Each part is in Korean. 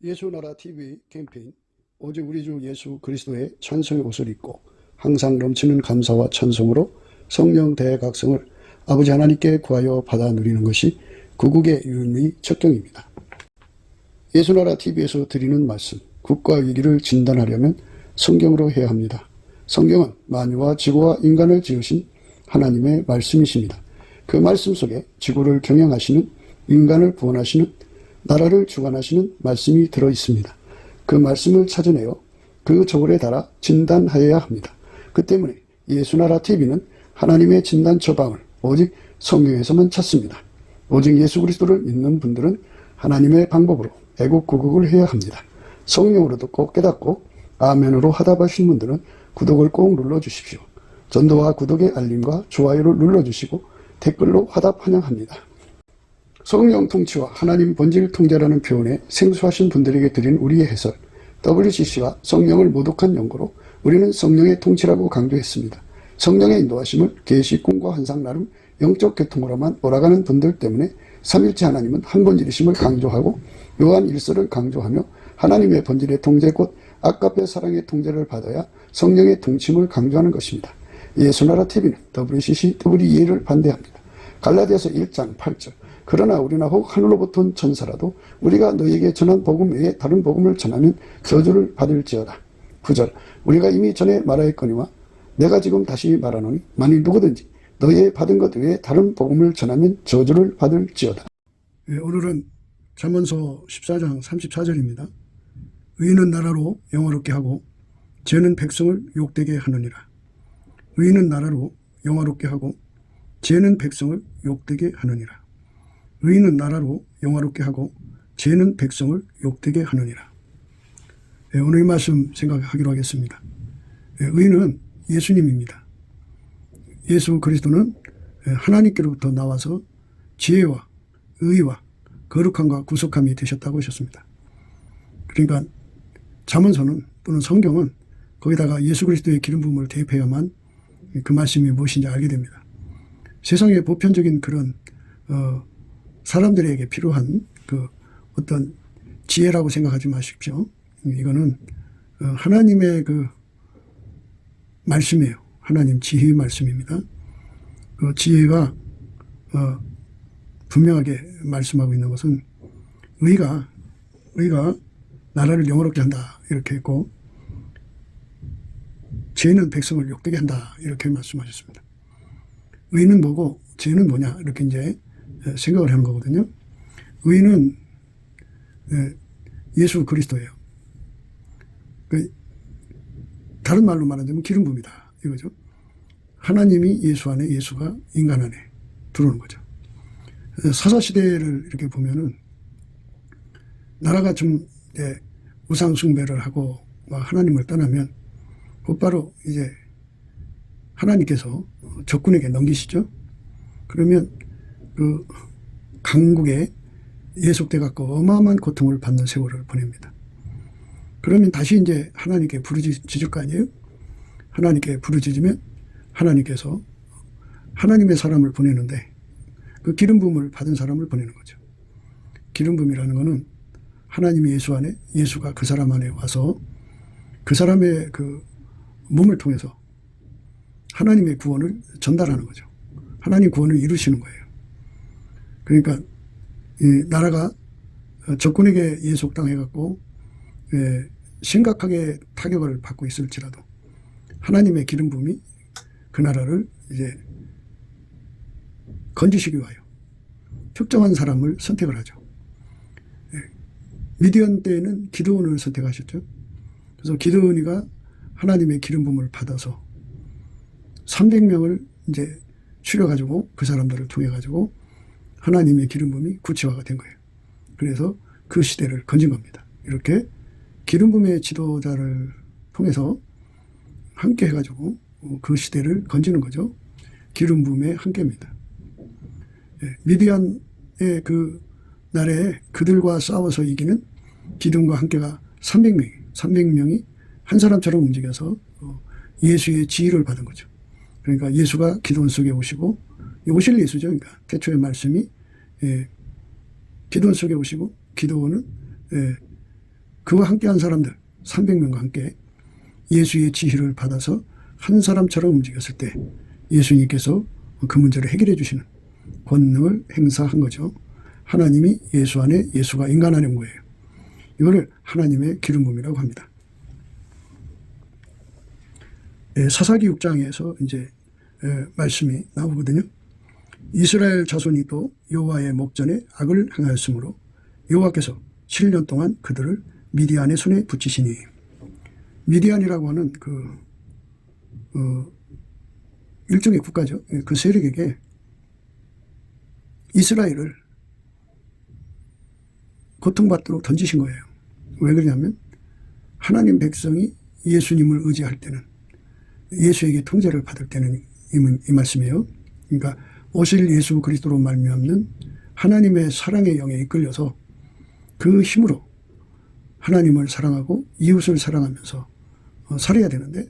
예수나라 TV 캠페인 오직 우리 주 예수 그리스도의 찬송의 옷을 입고 항상 넘치는 감사와 찬송으로 성령 대각성을 아버지 하나님께 구하여 받아 누리는 것이 구국의 유일의 척경입니다. 예수나라 TV에서 드리는 말씀, 국가 위기를 진단하려면 성경으로 해야 합니다. 성경은 만유와 지구와 인간을 지으신 하나님의 말씀이십니다. 그 말씀 속에 지구를 경영하시는, 인간을 구원하시는, 나라를 주관하시는 말씀이 들어있습니다. 그 말씀을 찾아내어 그 저울에 달아 진단하여야 합니다. 그 때문에 예수나라 TV는 하나님의 진단 처방을 오직 성경에서만 찾습니다. 오직 예수 그리스도를 믿는 분들은 하나님의 방법으로 애국구국을 해야 합니다. 성령으로 듣고 깨닫고 아멘으로 화답하신 분들은 구독을 꼭 눌러주십시오. 전도와 구독의 알림과 좋아요를 눌러주시고 댓글로 화답 환영합니다. 성령 통치와 하나님 본질 통제라는 표현에 생소하신 분들에게 드린 우리의 해설, WCC가 성령을 모독한 연고로 우리는 성령의 통치라고 강조했습니다. 성령의 인도하심을 계시, 꿈과 환상 나름 영적 계통으로만 몰아가는 분들 때문에 삼일체 하나님은 한 본질이심을 강조하고 요한 1서를 강조하며 하나님의 본질의 통제 곧 아까페 사랑의 통제를 받아야 성령의 통치임을 강조하는 것입니다. 예수나라 TV는 WCC, WEA를 반대합니다. 갈라디아서 1장 8절 그러나 우리나 혹 하늘로부터 온 천사라도 우리가 너희에게 전한 복음 외에 다른 복음을 전하면 저주를 받을지어다. 9절 우리가 이미 전에 말하였거니와 내가 지금 다시 말하노니 만일 누구든지 너희의 받은 것 외에 다른 복음을 전하면 저주를 받을지어다. 오늘은 잠언서 14장 34절입니다. 의인은 나라로 영화롭게 하고 죄는 백성을 욕되게 하느니라. 의인은 나라로 영화롭게 하고 죄는 백성을 욕되게 하느니라. 의인은 나라로 영화롭게 하고 죄는 백성을 욕되게 하느니라. 오늘 이 말씀 생각하기로 하겠습니다. 의인은 예수님입니다. 예수 그리스도는 하나님께로부터 나와서 지혜와 의와 거룩함과 구속함이 되셨다고 하셨습니다. 그러니까 잠언서는 또는 성경은 거기다가 예수 그리스도의 기름 부음을 대입해야만 그 말씀이 무엇인지 알게 됩니다. 세상의 보편적인 그런 사람들에게 필요한 그 어떤 지혜라고 생각하지 마십시오. 이거는 하나님의 그 말씀이에요. 하나님 지혜의 말씀입니다. 그 지혜가 분명하게 말씀하고 있는 것은 의가 나라를 영화롭게 한다 이렇게 했고 죄는 백성을 욕되게 한다 이렇게 말씀하셨습니다. 의는 뭐고 죄는 뭐냐 이렇게 이제 생각을 하는 거거든요. 의는 예수 그리스도예요. 다른 말로 말하자면 기름 부음이다 이거죠. 하나님이 예수 안에, 예수가 인간 안에 들어오는 거죠. 사사시대를 이렇게 보면은 나라가 좀 우상 숭배를 하고 하나님을 떠나면 곧바로 이제 하나님께서 적군에게 넘기시죠. 그러면 그 강국에 예속돼 갖고 어마어마한 고통을 받는 세월을 보냅니다. 그러면 다시 이제 하나님께 부르짖을 거 아니에요? 하나님께 부르짖으면 하나님께서 하나님의 사람을 보내는데 그 기름 부음을 받은 사람을 보내는 거죠. 기름 부음이라는 거는 하나님이 예수 안에, 예수가 그 사람 안에 와서 그 사람의 그 몸을 통해서 하나님의 구원을 전달하는 거죠. 하나님 구원을 이루시는 거예요. 그러니까 이 나라가 적군에게 예속당해갖고 심각하게 타격을 받고 있을지라도 하나님의 기름 부음이 그 나라를 이제 건지시기 위하여 특정한 사람을 선택을 하죠. 미디안 때에는 기드온을 선택하셨죠. 그래서 기드온이가 하나님의 기름 부음을 받아서 300명을 이제 추려가지고 그 사람들을 통해가지고 하나님의 기름 부음이 구체화가 된 거예요. 그래서 그 시대를 건진 겁니다. 이렇게 기름 부음의 지도자를 통해서 함께 해가지고 그 시대를 건지는 거죠. 기름 부음의 한계입니다. 미디안의 그 날에 그들과 싸워서 이기는 기드온과 함께가 300명이 한 사람처럼 움직여서 예수의 지휘를 받은 거죠. 그러니까 예수가 기드온 속에 오시고 오실 예수죠. 그러니까 태초의 말씀이 기드온 속에 오시고 기드온은 그와 함께한 사람들 300명과 함께 예수의 지휘를 받아서 한 사람처럼 움직였을 때 예수님께서 그 문제를 해결해 주시는 권능을 행사한 거죠. 하나님이 예수 안에, 예수가 인간 안에 온 거예요. 이거를 하나님의 기름 부음이라고 합니다. 사사기 6장에서 이제 말씀이 나오거든요. 이스라엘 자손이 또 여호와의 목전에 악을 행하였으므로 여호와께서 7년 동안 그들을 미디안의 손에 붙이시니, 미디안이라고 하는 일종의 국가죠. 그 세력에게 이스라엘을 고통받도록 던지신 거예요. 왜 그러냐면 하나님 백성이 예수님을 의지할 때는, 예수에게 통제를 받을 때는 이 말씀이에요. 그러니까 오실 예수 그리스도로 말미암는 하나님의 사랑의 영에 이끌려서 그 힘으로 하나님을 사랑하고 이웃을 사랑하면서 살아야 되는데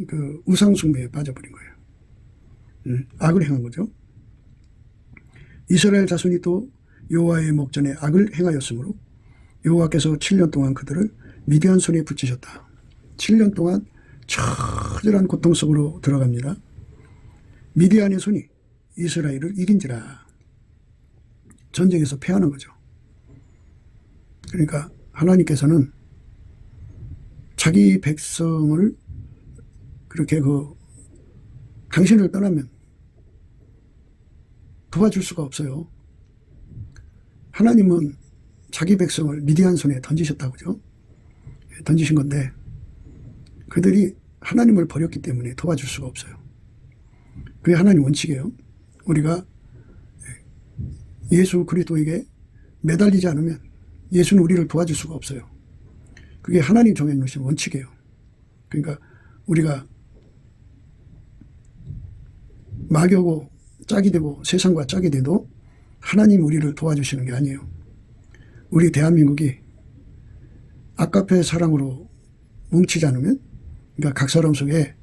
그 우상 숭배에 빠져버린 거예요. 악을 행한 거죠. 이스라엘 자손이 또 여호와의 목전에 악을 행하였으므로 여호와께서 7년 동안 그들을 미디안 손에 붙이셨다. 7년 동안 처절한 고통 속으로 들어갑니다. 미디안의 손이 이스라엘을 이긴지라. 전쟁에서 패하는 거죠. 그러니까 하나님께서는 자기 백성을 그렇게 당신을 떠나면 도와줄 수가 없어요. 하나님은 자기 백성을 미디안 손에 던지셨다고죠. 던지신 건데 그들이 하나님을 버렸기 때문에 도와줄 수가 없어요. 그게 하나님 원칙이에요. 우리가 예수 그리스도에게 매달리지 않으면 예수는 우리를 도와줄 수가 없어요. 그게 하나님 정해놓으신 원칙이에요. 그러니까 우리가 막여고 짝이 되고 세상과 짝이 돼도 하나님 우리를 도와주시는 게 아니에요. 우리 대한민국이 아까페 사랑으로 뭉치지 않으면, 그러니까 각 사람 속에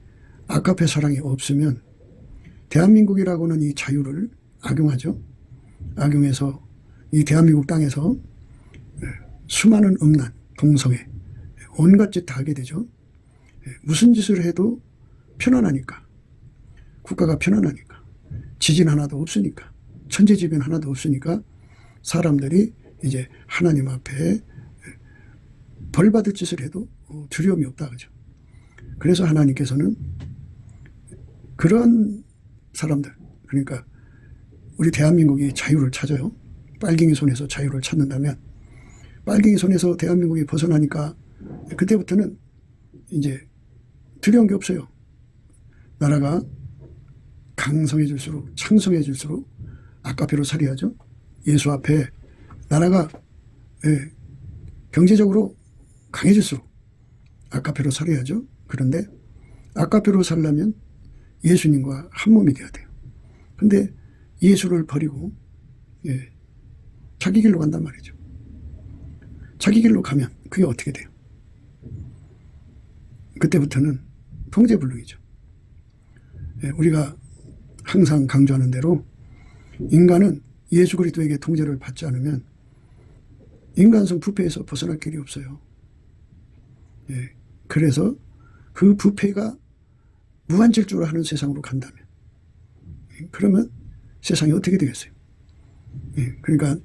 아까페 사랑이 없으면 대한민국이라고는 이 자유를 악용하죠. 악용해서 이 대한민국 땅에서 수많은 음란, 동성애, 온갖 짓 다 하게 되죠. 무슨 짓을 해도 편안하니까, 국가가 편안하니까, 지진 하나도 없으니까, 천재지변 하나도 없으니까 사람들이 이제 하나님 앞에 벌 받을 짓을 해도 두려움이 없다 그죠. 그래서 하나님께서는 그런 사람들, 그러니까 우리 대한민국이 자유를 찾아요. 빨갱이 손에서 자유를 찾는다면, 빨갱이 손에서 대한민국이 벗어나니까 그때부터는 이제 두려운 게 없어요. 나라가 강성해질수록, 창성해질수록 아까페로 살아야죠. 예수 앞에 나라가 경제적으로 강해질수록 아까페로 살아야죠. 그런데 아까페로 살려면 예수님과 한 몸이 돼야 돼요. 근데 예수를 버리고 자기 길로 간단 말이죠. 자기 길로 가면 그게 어떻게 돼요? 그때부터는 통제불능이죠. 우리가 항상 강조하는 대로 인간은 예수 그리스도에게 통제를 받지 않으면 인간성 부패에서 벗어날 길이 없어요. 그래서 그 부패가 무한질주를 하는 세상으로 간다면, 그러면 세상이 어떻게 되겠어요? 그러니까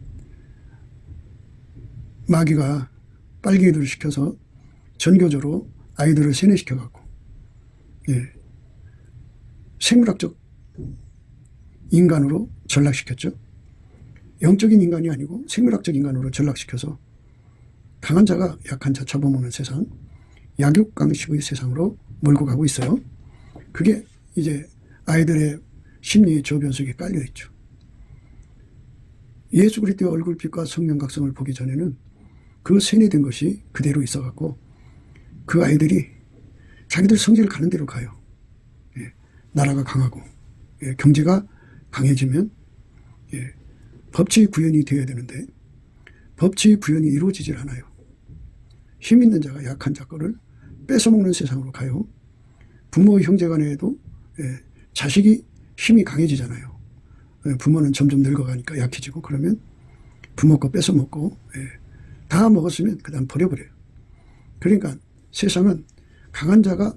마귀가 빨갱이들을 시켜서 전교조로 아이들을 세뇌시켜갖고 생물학적 인간으로 전락시켰죠. 영적인 인간이 아니고 생물학적 인간으로 전락시켜서 강한 자가 약한 자 잡아먹는 세상, 약육강식의 세상으로 몰고 가고 있어요. 그게 이제 아이들의 심리 저변 속에 깔려있죠. 예수 그리스도의 얼굴빛과 성령 각성을 보기 전에는 그 세뇌된 것이 그대로 있어갖고 그 아이들이 자기들 성질 가는 대로 가요. 나라가 강하고 경제가 강해지면 법치 구현이 되어야 되는데 법치 구현이 이루어지질 않아요. 힘 있는 자가 약한 자 거를 뺏어먹는 세상으로 가요. 부모 형제 간에도 자식이 힘이 강해지잖아요. 부모는 점점 늙어가니까 약해지고, 그러면 부모 거 뺏어먹고 다 먹었으면 그 다음 버려버려요. 그러니까 세상은 강한 자가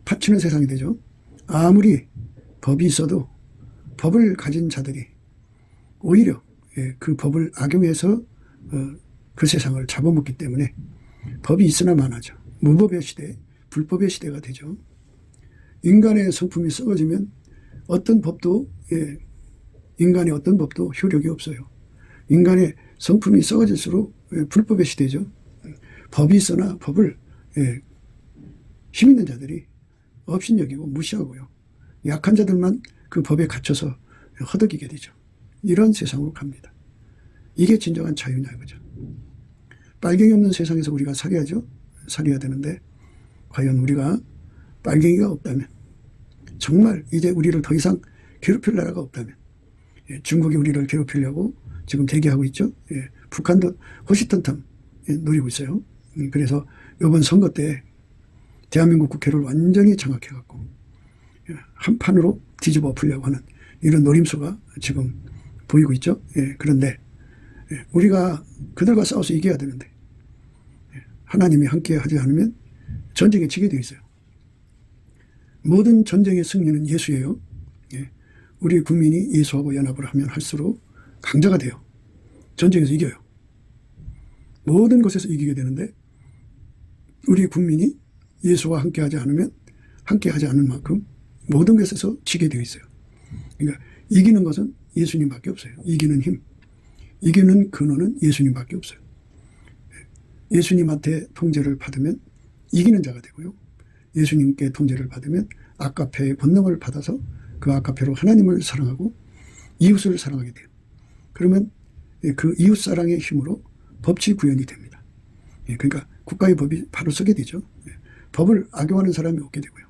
바치는 세상이 되죠. 아무리 법이 있어도 법을 가진 자들이 오히려 그 법을 악용해서 그 세상을 잡아먹기 때문에 법이 있으나 마나죠. 무법의 시대, 불법의 시대가 되죠. 인간의 성품이 썩어지면 어떤 법도 인간의 어떤 법도 효력이 없어요. 인간의 성품이 썩어질수록 불법의 시대죠. 법이 있으나 법을 힘 있는 자들이 업신여기고 무시하고요. 약한 자들만 그 법에 갇혀서 허덕이게 되죠. 이런 세상으로 갑니다. 이게 진정한 자유냐 이거죠. 빨갱이 없는 세상에서 우리가 살아야죠. 살아야 되는데 과연 우리가 빨갱이가 없다면, 정말 이제 우리를 더 이상 괴롭힐 나라가 없다면, 중국이 우리를 괴롭히려고 지금 대기하고 있죠. 북한도 호시탐탐 노리고 있어요. 그래서 이번 선거 때 대한민국 국회를 완전히 장악해갖고 한 판으로 뒤집어 엎으려고 하는 이런 노림수가 지금 보이고 있죠. 그런데 우리가 그들과 싸워서 이겨야 되는데 하나님이 함께 하지 않으면 전쟁에 지게 되어 있어요. 모든 전쟁의 승리는 예수예요. 우리 국민이 예수하고 연합을 하면 할수록 강자가 돼요. 전쟁에서 이겨요. 모든 것에서 이기게 되는데 우리 국민이 예수와 함께하지 않으면 함께하지 않는 만큼 모든 것에서 지게 되어 있어요. 그러니까 이기는 것은 예수님밖에 없어요. 이기는 힘, 이기는 근원은 예수님밖에 없어요. 예수님한테 통제를 받으면 이기는 자가 되고요. 예수님께 통제를 받으면 아까페의 권능을 받아서 그 아까페로 하나님을 사랑하고 이웃을 사랑하게 돼요. 그러면 그 이웃 사랑의 힘으로 법치 구현이 됩니다. 그러니까 국가의 법이 바로 서게 되죠. 법을 악용하는 사람이 없게 되고요.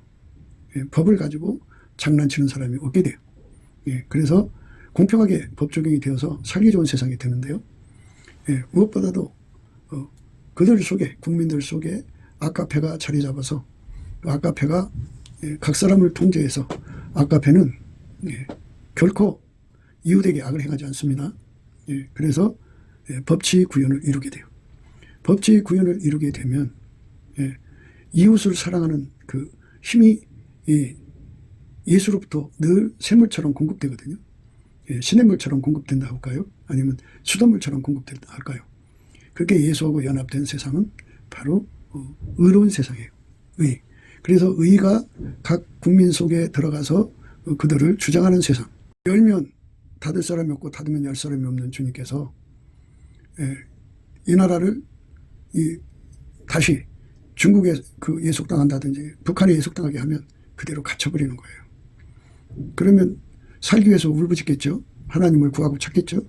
법을 가지고 장난치는 사람이 없게 돼요. 그래서 공평하게 법 적용이 되어서 살기 좋은 세상이 되는데요. 무엇보다도 그들 속에, 국민들 속에 아까페가 자리 잡아서 아까페가 각 사람을 통제해서 아까페는 결코 이웃에게 악을 행하지 않습니다. 그래서 법치 구현을 이루게 돼요. 법치 구현을 이루게 되면 이웃을 사랑하는 그 힘이 예수로부터 늘 샘물처럼 공급되거든요. 시냇물처럼 공급된다 할까요? 아니면 수돗물처럼 공급된다 할까요? 그렇게 예수하고 연합된 세상은 바로 의로운 세상이에요. 의. 그래서 의가 각 국민 속에 들어가서 그들을 주장하는 세상. 열면 닫을 사람이 없고 닫으면 열 사람이 없는 주님께서 이 나라를 다시 중국에 예속당한다든지 북한에 예속당하게 하면 그대로 갇혀버리는 거예요. 그러면 살기 위해서 울부짖겠죠. 하나님을 구하고 찾겠죠.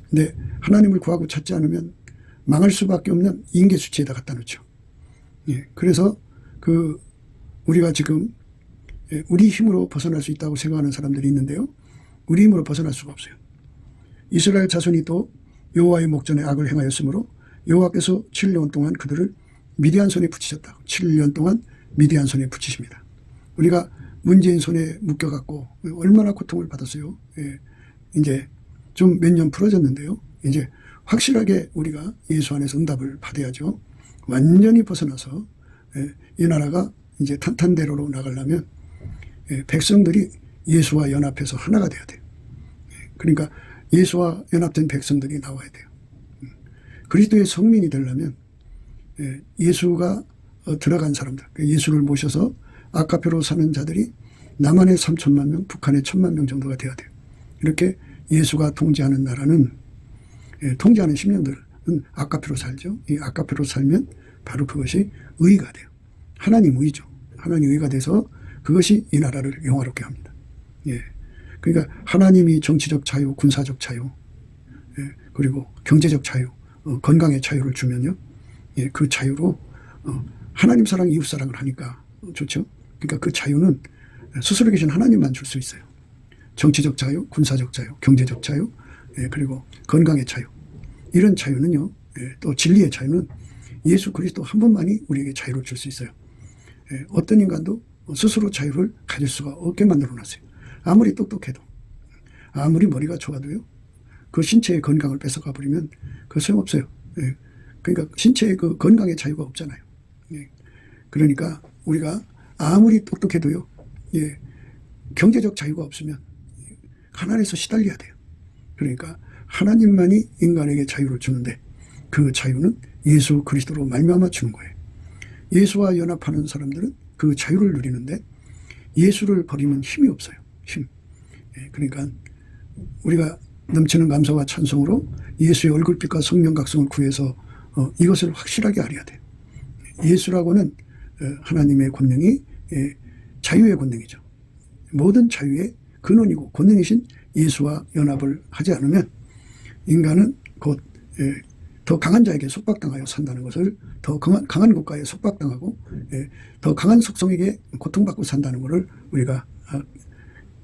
근데 하나님을 구하고 찾지 않으면 망할 수밖에 없는 인계수치에다 갖다 놓죠. 그래서 우리가 지금 우리 힘으로 벗어날 수 있다고 생각하는 사람들이 있는데요. 우리 힘으로 벗어날 수가 없어요. 이스라엘 자손이 또 여호와의 목전에 악을 행하였으므로 여호와께서 7년 동안 그들을 미디안 손에 붙이셨다. 7년 동안 미디안 손에 붙이십니다. 우리가 문재인 손에 묶여갖고 얼마나 고통을 받았어요. 이제 좀 몇 년 풀어졌는데요. 이제 확실하게 우리가 예수 안에서 응답을 받아야죠. 완전히 벗어나서 이 나라가 이제 탄탄대로로 나가려면 백성들이 예수와 연합해서 하나가 돼야 돼요. 그러니까 예수와 연합된 백성들이 나와야 돼요. 그리스도의 성민이 되려면 예수가 들어간 사람들, 예수를 모셔서 아카페로 사는 자들이 남한의 3천만 명, 북한의 1,000만 명 정도가 돼야 돼요. 이렇게 예수가 통제하는 나라는 통제하는 심령들은 아카페로 살죠. 이 아카페로 살면 바로 그것이 의가 돼요. 하나님 의죠. 하나님 의가 돼서 그것이 이 나라를 영화롭게 합니다. 그러니까 하나님이 정치적 자유, 군사적 자유, 그리고 경제적 자유, 건강의 자유를 주면요. 그 자유로 하나님 사랑, 이웃 사랑을 하니까 좋죠. 그러니까 그 자유는 스스로 계신 하나님만 줄 수 있어요. 정치적 자유, 군사적 자유, 경제적 자유, 그리고 건강의 자유. 이런 자유는요. 또 진리의 자유는 예수 그리스도 한 분만이 우리에게 자유를 줄 수 있어요. 어떤 인간도 스스로 자유를 가질 수가 없게 만들어놨어요. 아무리 똑똑해도, 아무리 머리가 좋아도요. 그 신체의 건강을 뺏어가 버리면 그 소용없어요. 그러니까 신체의 그 건강의 자유가 없잖아요. 예. 그러니까 우리가 아무리 똑똑해도요, 예, 경제적 자유가 없으면 가난에서 시달려야 돼요. 그러니까 하나님만이 인간에게 자유를 주는데 그 자유는 예수 그리스도로 말미암아 주는 거예요. 예수와 연합하는 사람들은 그 자유를 누리는데 예수를 버리면 힘이 없어요. 힘. 예, 그러니까 우리가 넘치는 감사와 찬송으로 예수의 얼굴빛과 성령 각성을 구해서 이것을 확실하게 알아야 돼요. 예수라고는 하나님의 권능이 자유의 권능이죠. 모든 자유의 근원이고 권능이신 예수와 연합을 하지 않으면 인간은 곧 더 강한 자에게 속박당하여 산다는 것을, 더 강한 국가에 속박당하고 더 강한 속성에게 고통받고 산다는 것을 우리가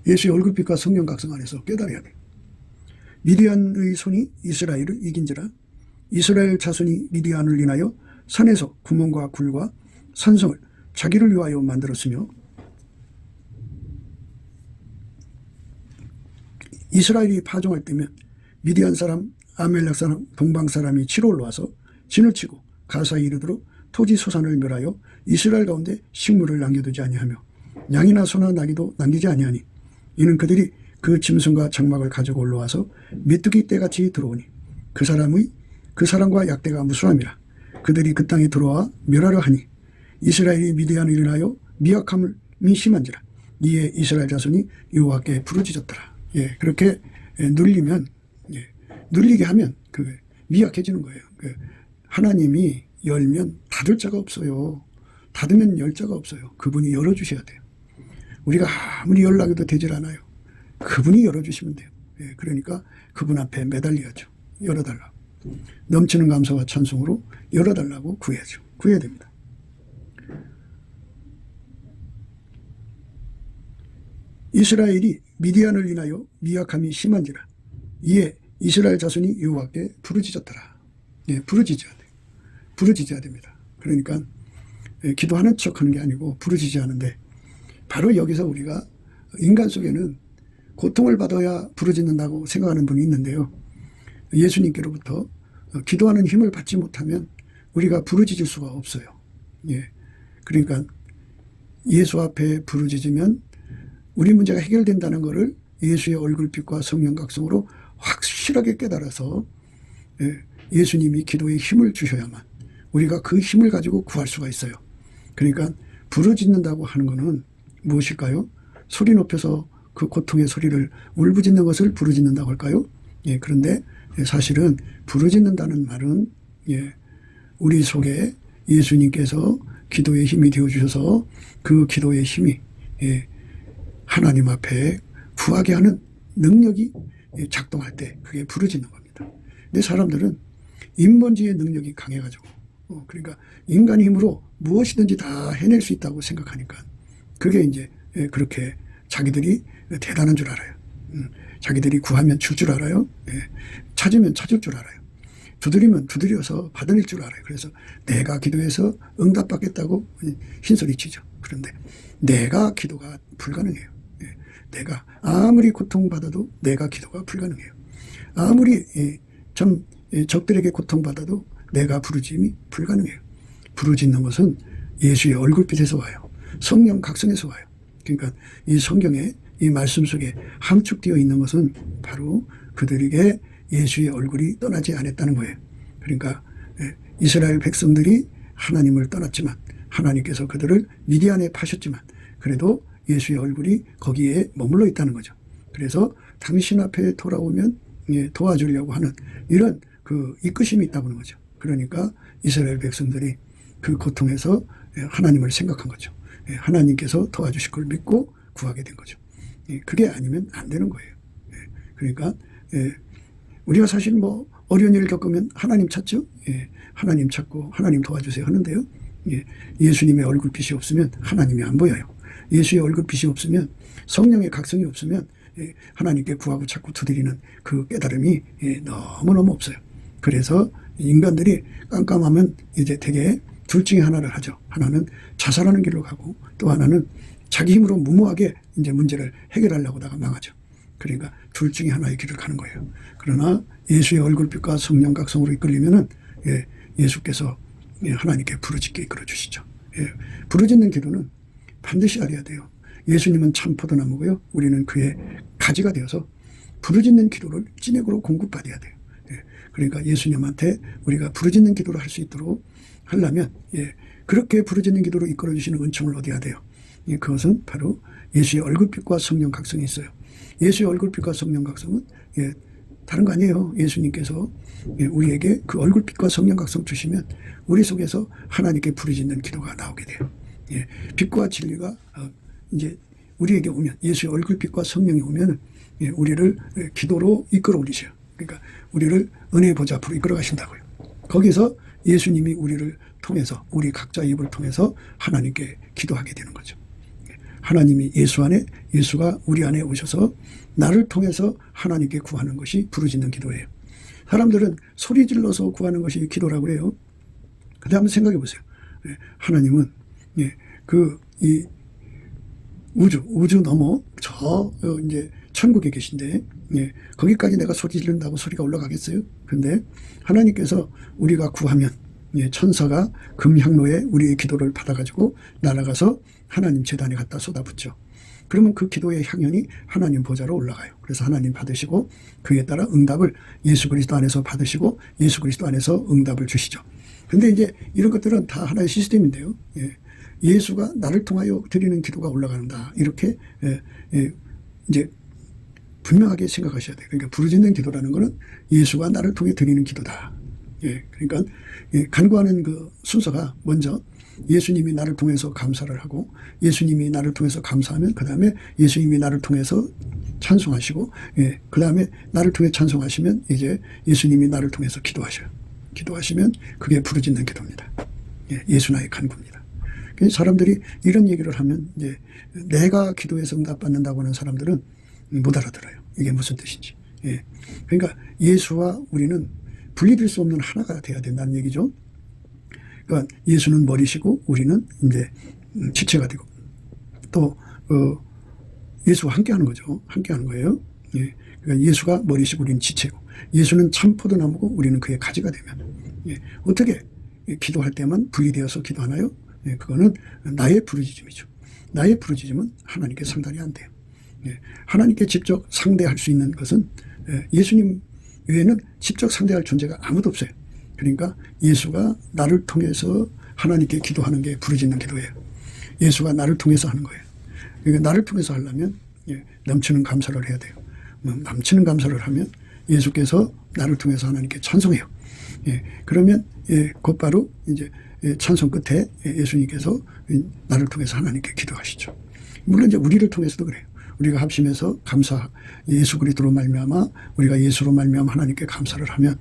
예수의 얼굴빛과 성령 각성 안에서 깨달아야 돼요. 미디안의 손이 이스라엘을 이긴지라. 이스라엘 자손이 미디안을 인하여 산에서 구멍과 굴과 산성을 자기를 위하여 만들었으며, 이스라엘이 파종할 때면 미디안 사람, 아멜렉 사람, 동방 사람이 치러 올라와서 진을 치고 가사에 이르도록 토지 소산을 멸하여 이스라엘 가운데 식물을 남겨두지 아니하며 양이나 소나 나귀도 남기지 아니하니, 이는 그들이 그 짐승과 장막을 가지고 올라와서 메뚜기 떼같이 들어오니 그 사람과 약대가 무수함이라. 그들이 그 땅에 들어와 멸하려 하니 이스라엘이 미디안을 인하여 미약함이 심한지라. 이에 이스라엘 자손이 여호와께 부르짖었더라. 예, 그렇게 눌리면, 눌리게 하면 미약해지는 거예요. 하나님이 열면 닫을 자가 없어요. 닫으면 열 자가 없어요. 그분이 열어주셔야 돼요. 우리가 아무리 열라고 해도 되질 않아요. 그분이 열어주시면 돼요. 예, 그러니까 그분 앞에 매달려야죠. 열어달라고. 넘치는 감사와 찬송으로 열어달라고 구해야죠. 구해야 됩니다. 이스라엘이 미디안을 인하여 미약함이 심한지라. 이에 이스라엘 자손이 여호와께 부르짖었더라. 예, 부르짖어야 돼요. 부르짖어야 됩니다. 그러니까 기도하는 척하는 게 아니고 부르짖어야하는데, 바로 여기서 우리가 인간 속에는 고통을 받아야 부르짖는다고 생각하는 분이 있는데요. 예수님께로부터 기도하는 힘을 받지 못하면 우리가 부르짖을 수가 없어요. 예, 그러니까 예수 앞에 부르짖으면 우리 문제가 해결된다는 것을 예수의 얼굴빛과 성령 각성으로 확실하게 깨달아서 예수님이 기도에 힘을 주셔야만 우리가 그 힘을 가지고 구할 수가 있어요. 그러니까 부르짖는다고 하는 것은 무엇일까요? 소리 높여서 그 고통의 소리를 울부짖는 것을 부르짖는다고 할까요? 예, 그런데 사실은 부르짖는다는 말은, 예, 우리 속에 예수님께서 기도의 힘이 되어주셔서 그 기도의 힘이, 예, 하나님 앞에 구하게 하는 능력이 작동할 때 그게 부르짖는 겁니다. 근데 사람들은 인본주의의 능력이 강해가지고, 그러니까 인간 힘으로 무엇이든지 다 해낼 수 있다고 생각하니까 그게 이제 그렇게 자기들이 대단한 줄 알아요. 자기들이 구하면 줄 줄 알아요. 찾으면 찾을 줄 알아요. 두드리면 두드려서 받을 줄 알아요. 그래서 내가 기도해서 응답받겠다고 흰소리치죠. 그런데 내가 기도가 불가능해요. 내가 아무리 고통받아도 내가 기도가 불가능해요. 아무리 적들에게 고통받아도 내가 부르짖음이 불가능해요. 부르짖는 것은 예수의 얼굴빛에서 와요. 성령 각성에서 와요. 그러니까 이 성경에, 이 말씀 속에 함축되어 있는 것은 바로 그들에게 예수의 얼굴이 떠나지 않았다는 거예요. 그러니까 이스라엘 백성들이 하나님을 떠났지만 하나님께서 그들을 미디안에 파셨지만 그래도 예수의 얼굴이 거기에 머물러 있다는 거죠. 그래서 당신 앞에 돌아오면 도와주려고 하는 이런 그 이끄심이 있다고 하는 거죠. 그러니까 이스라엘 백성들이 그 고통에서 하나님을 생각한 거죠. 하나님께서 도와주실 걸 믿고 구하게 된 거죠. 그게 아니면 안 되는 거예요. 그러니까 우리가 사실 뭐 어려운 일을 겪으면 하나님 찾죠. 하나님 찾고 하나님 도와주세요 하는데요. 예수님의 얼굴빛이 없으면 하나님이 안 보여요. 예수의 얼굴빛이 없으면, 성령의 각성이 없으면 하나님께 구하고 찾고 두드리는 그 깨달음이 너무너무 없어요. 그래서 인간들이 깜깜하면 이제 되게 둘 중에 하나를 하죠. 하나는 자살하는 길로 가고 또 하나는 자기 힘으로 무모하게 이제 문제를 해결하려고 하다가 망하죠. 그러니까 둘 중에 하나의 길을 가는 거예요. 그러나 예수의 얼굴빛과 성령 각성으로 이끌리면은 예수께서 하나님께 부르짖게 이끌어 주시죠. 부르짖는 기도는 반드시 알아야 돼요. 예수님은 참 포도나무고요. 우리는 그의 가지가 되어서 부르짖는 기도를 찐액으로 공급받아야 돼요. 그러니까 예수님한테 우리가 부르짖는 기도를 할 수 있도록 하려면 그렇게 부르짖는 기도로 이끌어 주시는 은총을 얻어야 돼요. 그것은 바로 예수의 얼굴빛과 성령 각성이 있어요. 예수의 얼굴빛과 성령 각성은 다른 거 아니에요. 예수님께서 우리에게 그 얼굴빛과 성령 각성 주시면 우리 속에서 하나님께 부르짖는 기도가 나오게 돼요. 빛과 진리가 이제 우리에게 오면, 예수의 얼굴빛과 성령이 오면 우리를 기도로 이끌어 올리셔요. 그러니까 우리를 은혜의 보좌 앞으로 이끌어 가신다고요. 거기서 예수님이 우리를 통해서, 우리 각자의 입을 통해서 하나님께 기도하게 되는 거죠. 하나님이 예수 안에, 예수가 우리 안에 오셔서 나를 통해서 하나님께 구하는 것이 부르짖는 기도예요. 사람들은 소리 질러서 구하는 것이 기도라고 그래요. 근데 한번 생각해 보세요. 하나님은 이 우주 넘어 이제 천국에 계신데 거기까지 내가 소리 지른다고 소리가 올라가겠어요? 그런데 하나님께서 우리가 구하면 천사가 금향로에 우리의 기도를 받아가지고 날아가서 하나님 제단에 갖다 쏟아붓죠. 그러면 그 기도의 향연이 하나님 보좌로 올라가요. 그래서 하나님 받으시고 그에 따라 응답을 예수 그리스도 안에서 받으시고 예수 그리스도 안에서 응답을 주시죠. 근데 이제 이런 것들은 다 하나의 시스템인데요. 예수가 나를 통하여 드리는 기도가 올라간다. 이렇게 이제 분명하게 생각하셔야 돼요. 그러니까 부르짖는 기도라는 것은 예수가 나를 통해 드리는 기도다. 그러니까 간구하는 그 순서가 먼저 예수님이 나를 통해서 감사를 하고 예수님이 나를 통해서 감사하면 그 다음에 예수님이 나를 통해서 찬송하시고 그 다음에 나를 통해 찬송하시면 이제 예수님이 나를 통해서 기도하셔요. 기도하시면 그게 부르짖는 기도입니다. 예수나의 간구입니다. 사람들이 이런 얘기를 하면 이제 내가 기도해서 응답받는다고 하는 사람들은 못 알아들어요. 이게 무슨 뜻인지. 그러니까 예수와 우리는 분리될 수 없는 하나가 돼야 된다는 얘기죠. 그러니까 예수는 머리시고 우리는 이제 지체가 되고 또 예수와 함께하는 거죠. 함께하는 거예요. 그러니까 예수가 머리시고 우리는 지체고 예수는 참 포도나무고 우리는 그의 가지가 되면 어떻게 기도할 때만 분리되어서 기도하나요? 그거는 나의 부르짖음이죠. 나의 부르짖음은 하나님께 상달이 안 돼요. 하나님께 직접 상대할 수 있는 것은 예수님 외에는 직접 상대할 존재가 아무도 없어요. 그러니까 예수가 나를 통해서 하나님께 기도하는 게 부르짖는 기도예요. 예수가 나를 통해서 하는 거예요. 그러니까 나를 통해서 하려면 넘치는 감사를 해야 돼요. 넘치는 감사를 하면 예수께서 나를 통해서 하나님께 찬송해요. 그러면 곧바로 이제 찬송 끝에 예수님께서 나를 통해서 하나님께 기도하시죠. 물론 이제 우리를 통해서도 그래요. 우리가 합심해서 감사, 예수 그리스도로 말미암아 우리가 예수로 말미암아 하나님께 감사를 하면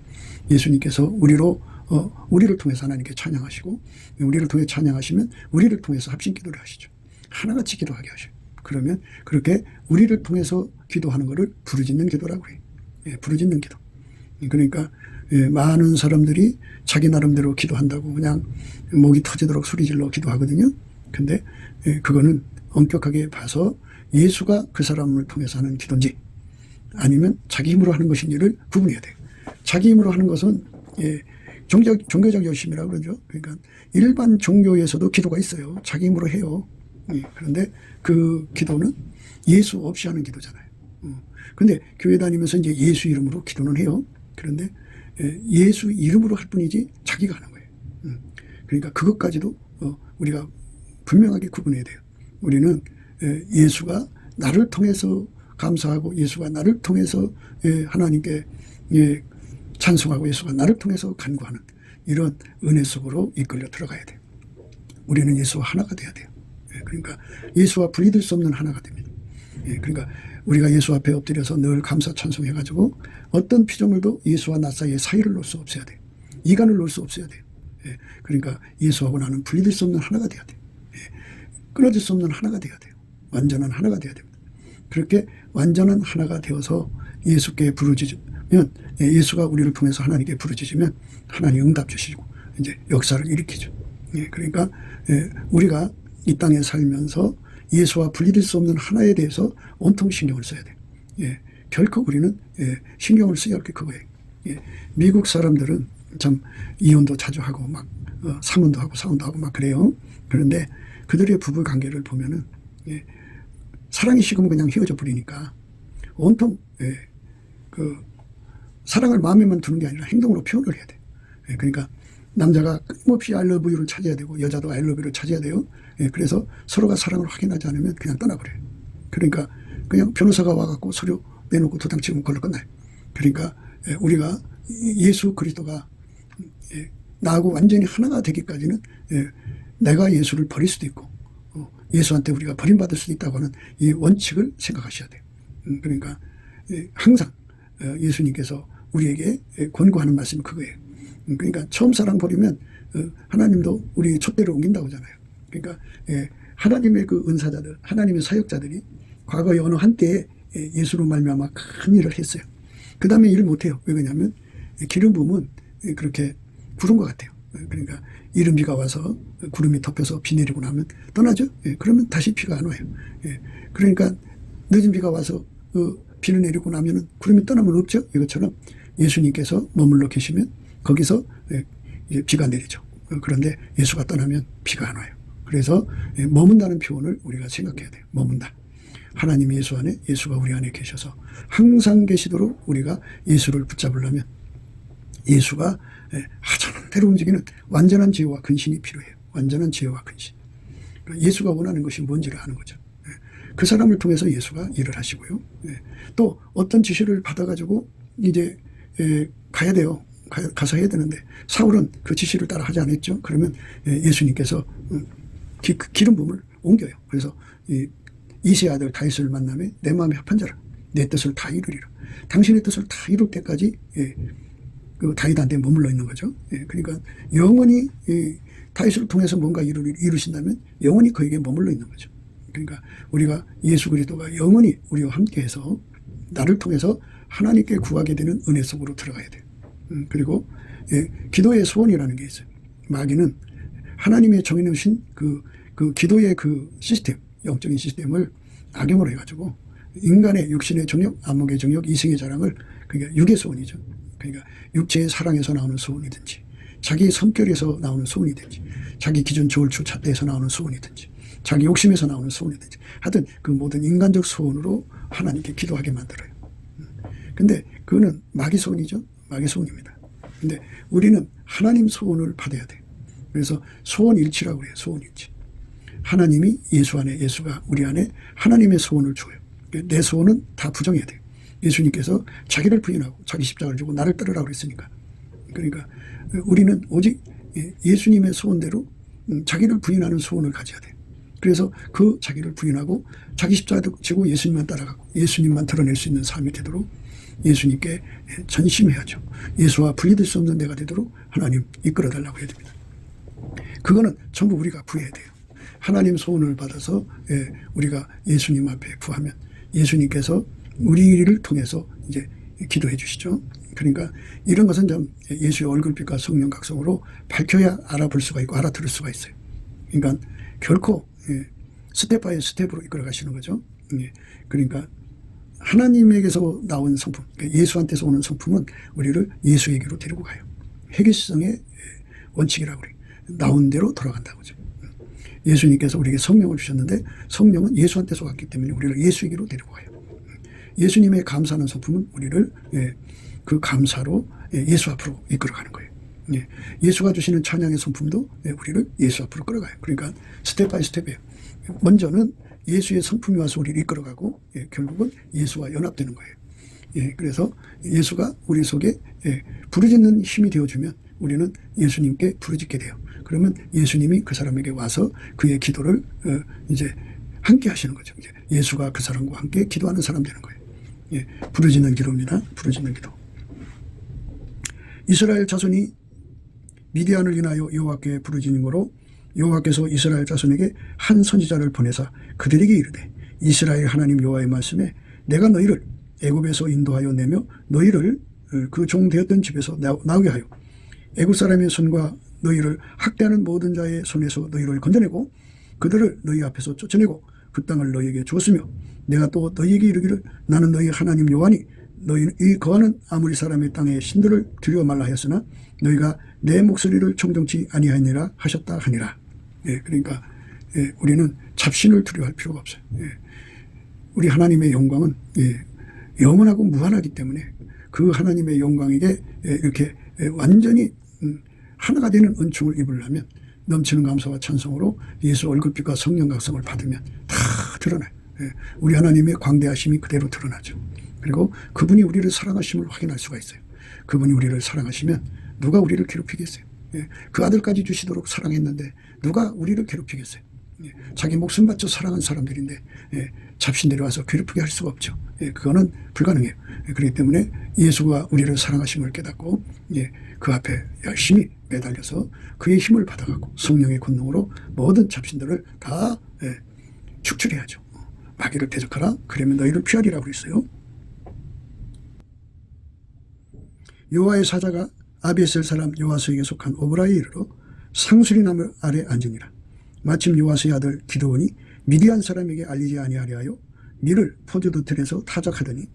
예수님께서 우리를 통해서 하나님께 찬양하시고 우리를 통해 찬양하시면 우리를 통해서 합심 기도를 하시죠. 하나같이 기도하게 하셔요. 그러면 그렇게 우리를 통해서 기도하는 것을 부르짖는 기도라고 해요. 부르짖는 기도. 그러니까 많은 사람들이 자기 나름대로 기도한다고 그냥 목이 터지도록 소리질러 기도하거든요. 근데 그거는 엄격하게 봐서 예수가 그 사람을 통해서 하는 기도인지 아니면 자기 힘으로 하는 것인지를 구분해야 돼요. 자기 힘으로 하는 것은 종교적 열심이라고 그러죠. 그러니까 일반 종교에서도 기도가 있어요. 자기 힘으로 해요. 그런데 그 기도는 예수 없이 하는 기도잖아요. 그런데 교회 다니면서 이제 예수 이름으로 기도는 해요. 그런데 예수 이름으로 할 뿐이지 자기가 하는 거예요. 그러니까 그것까지도 우리가 분명하게 구분해야 돼요. 우리는 예수가 나를 통해서 감사하고 예수가 나를 통해서 하나님께 찬송하고 예수가 나를 통해서 간구하는 이런 은혜 속으로 이끌려 들어가야 돼요. 우리는 예수와 하나가 돼야 돼요. 그러니까 예수와 분리될 수 없는 하나가 됩니다. 그러니까 우리가 예수 앞에 엎드려서 늘 감사 찬송해가지고 어떤 피조물도 예수와 나 사이에 사이를 놓을 수 없어야 돼요. 이간을 놓을 수 없어야 돼요. 그러니까 예수하고 나는 분리될 수 없는 하나가 돼야 돼요. 끊어질 수 없는 하나가 돼야 돼요. 완전한 하나가 돼야 됩니다. 그렇게 완전한 하나가 되어서 예수께 부르짖으면 예수가 우리를 통해서 하나님께 부르짖으면 하나님 응답 주시고 이제 역사를 일으키죠. 그러니까 우리가 이 땅에 살면서 예수와 분리될 수 없는 하나에 대해서 온통 신경을 써야 돼요. 결코 우리는 신경을 써야 할 게 그거예요. 미국 사람들은 참 이혼도 자주 하고 막 삼혼도 하고 사혼도 하고 막 그래요. 그런데 그들의 부부 관계를 보면은 사랑이 식으면 그냥 헤어져 버리니까 온통 그 사랑을 마음에만 두는 게 아니라 행동으로 표현을 해야 돼. 그러니까 남자가 끊임없이 I love you를 찾아야 되고 여자도 I love you를 찾아야 돼요. 그래서 서로가 사랑을 확인하지 않으면 그냥 떠나버려요. 그러니까 그냥 변호사가 와갖고 서류 내놓고 도장 찍으면 그걸로 끝나요. 그러니까 우리가 예수 그리스도가 나하고 완전히 하나가 되기까지는 내가 예수를 버릴 수도 있고 예수한테 우리가 버림받을 수도 있다고 하는 이 원칙을 생각하셔야 돼요. 그러니까 항상 예수님께서 우리에게 권고하는 말씀이 그거예요. 그러니까 처음 사랑 버리면 하나님도 우리 촛대로 옮긴다고 하잖아요. 그러니까 하나님의 그 은사자들, 하나님의 사역자들이 과거의 어느 한때에 예수로 말미암아 큰 일을 했어요. 그 다음에 일을 못해요. 왜 그러냐면 기름 부음은 그렇게 구른 것 같아요. 그러니까 이른 비가 와서 구름이 덮여서 비 내리고 나면 떠나죠. 그러면 다시 비가 안 와요. 그러니까 늦은 비가 와서 비는 내리고 나면은 구름이 떠나면 없죠. 이것처럼 예수님께서 머물러 계시면 거기서 비가 내리죠. 그런데 예수가 떠나면 비가 안 와요. 그래서 머문다는 표현을 우리가 생각해야 돼요. 머문다. 하나님 예수 안에 예수가 우리 안에 계셔서 항상 계시도록 우리가 예수를 붙잡으려면 예수가 하자는 대로 움직이는 완전한 지혜와 근신이 필요해요. 완전한 지혜와 근신. 예수가 원하는 것이 뭔지를 아는 거죠. 그 사람을 통해서 예수가 일을 하시고요. 또 어떤 지시를 받아가지고 이제 가야 돼요. 가서 해야 되는데 사울은 그 지시를 따라 하지 않았죠. 그러면 예수님께서 기름 부음을 옮겨요. 그래서 이세 아들 다윗을 만나며 내 마음에 합한 자라 내 뜻을 다 이루리라. 당신의 뜻을 다 이룰 때까지 그 다윗한테 머물러 있는 거죠. 그러니까 영원히 다윗을 통해서 뭔가 이루신다면 영원히 그에게 머물러 있는 거죠. 그러니까 우리가 예수 그리스도가 영원히 우리와 함께해서 나를 통해서 하나님께 구하게 되는 은혜 속으로 들어가야 돼요. 그리고 기도의 소원이라는 게 있어요. 마귀는 하나님의 정해놓으신 그 기도의 그 시스템, 영적인 시스템을 악용으로 해가지고 인간의 육신의 정욕, 안목의 정욕, 이성의 자랑을 그러니까 육의 소원이죠. 그러니까 육체의 사랑에서 나오는 소원이든지 자기 성격에서 나오는 소원이든지 자기 기준 저울추 잣대에서 나오는 소원이든지 자기 욕심에서 나오는 소원이든지 하여튼 그 모든 인간적 소원으로 하나님께 기도하게 만들어요. 근데 그거는 마귀 소원이죠. 마귀 소원입니다. 근데 우리는 하나님 소원을 받아야 돼요. 그래서 소원일치라고 해요. 소원일치. 하나님이 예수 안에 예수가 우리 안에 하나님의 소원을 줘요. 내 소원은 다 부정해야 돼요. 예수님께서 자기를 부인하고 자기 십자가를 지고 나를 따르라고 그랬으니까. 그러니까 우리는 오직 예수님의 소원대로 자기를 부인하는 소원을 가져야 돼요. 그래서 그 자기를 부인하고 자기 십자가를 지고 예수님만 따라가고 예수님만 드러낼 수 있는 삶이 되도록 예수님께 전심해야죠. 예수와 분리될 수 없는 내가 되도록 하나님 이끌어달라고 해야 됩니다. 그거는 전부 우리가 구해야 돼요. 하나님 소원을 받아서 우리가 예수님 앞에 구하면 예수님께서 우리를 통해서 이제 기도해 주시죠. 그러니까 이런 것은 좀 예수의 얼굴빛과 성령 각성으로 밝혀야 알아볼 수가 있고 알아들을 수가 있어요. 그러니까 결코 스텝 바이 스텝으로 이끌어 가시는 거죠. 그러니까 하나님에게서 나온 성품, 예수한테서 오는 성품은 우리를 예수에게로 데리고 가요. 회개성의 원칙이라고 그래요. 나온 대로 돌아간다고 하죠. 예수님께서 우리에게 성령을 주셨는데 성령은 예수한테서 왔기 때문에 우리를 예수에게로 데리고 가요. 예수님의 감사하는 성품은 우리를 그 감사로 예수 앞으로 이끌어가는 거예요. 예수가 주시는 찬양의 성품도 우리를 예수 앞으로 끌어가요. 그러니까 스텝 바이 스텝이에요. 먼저는 예수의 성품이 와서 우리를 이끌어가고 결국은 예수와 연합되는 거예요. 그래서 예수가 우리 속에 부르짖는 힘이 되어주면 우리는 예수님께 부르짖게 돼요. 그러면 예수님이 그 사람에게 와서 그의 기도를 이제 함께 하시는 거죠. 이제 예수가 그 사람과 함께 기도하는 사람 되는 거예요. 부르짖는 기도입니다. 부르짖는 기도. 이스라엘 자손이 미디안을 인하여 여호와께 부르짖는 거로 여호와께서 이스라엘 자손에게 한 선지자를 보내사 그들에게 이르되 이스라엘 하나님 여호와의 말씀에 내가 너희를 애굽에서 인도하여 내며 너희를 그 종 되었던 집에서 나오게 하여 애굽 사람의 손과 너희를 학대하는 모든 자의 손에서 너희를 건져내고 그들을 너희 앞에서 쫓아내고 그 땅을 너희에게 주었으며 내가 또 너희에게 이르기를 나는 너희 하나님 여호와니 너희 거하는 아무리 사람의 땅에 신들을 드려 말라 하였으나 너희가 내 목소리를 청종치 아니하니라 하셨다 하니라. 그러니까 우리는 잡신을 두려워할 필요가 없어요. 우리 하나님의 영광은 영원하고 무한하기 때문에 그 하나님의 영광에게 이렇게 완전히 하나가 되는 은총을 입으려면 넘치는 감사와 찬송으로 예수 얼굴빛과 성령 각성을 받으면 다 드러나요. 우리 하나님의 광대하심이 그대로 드러나죠. 그리고 그분이 우리를 사랑하심을 확인할 수가 있어요. 그분이 우리를 사랑하시면 누가 우리를 괴롭히겠어요. 그 아들까지 주시도록 사랑했는데 누가 우리를 괴롭히겠어요. 자기 목숨 바쳐 사랑한 사람들인데 잡신들이 와서 괴롭히게 할 수가 없죠. 그거는 불가능해요. 그렇기 때문에 예수가 우리를 사랑하심을 깨닫고 그 앞에 열심히 매달려서 그의 힘을 받아가고 성령의 권능으로 모든 잡신들을 다 축출해야죠. 마귀를 대적하라. 그러면 너희를 피하리라고 그랬어요. 여호와의 사자가 아비에셀 사람 요아스에게 속한 오브라에 이르러 상수리 나무 아래 앉으니라. 마침 요아스의 아들 기드온이 미디안 사람에게 알리지 아니하려 밀을 포도주 틀에서 타작하더니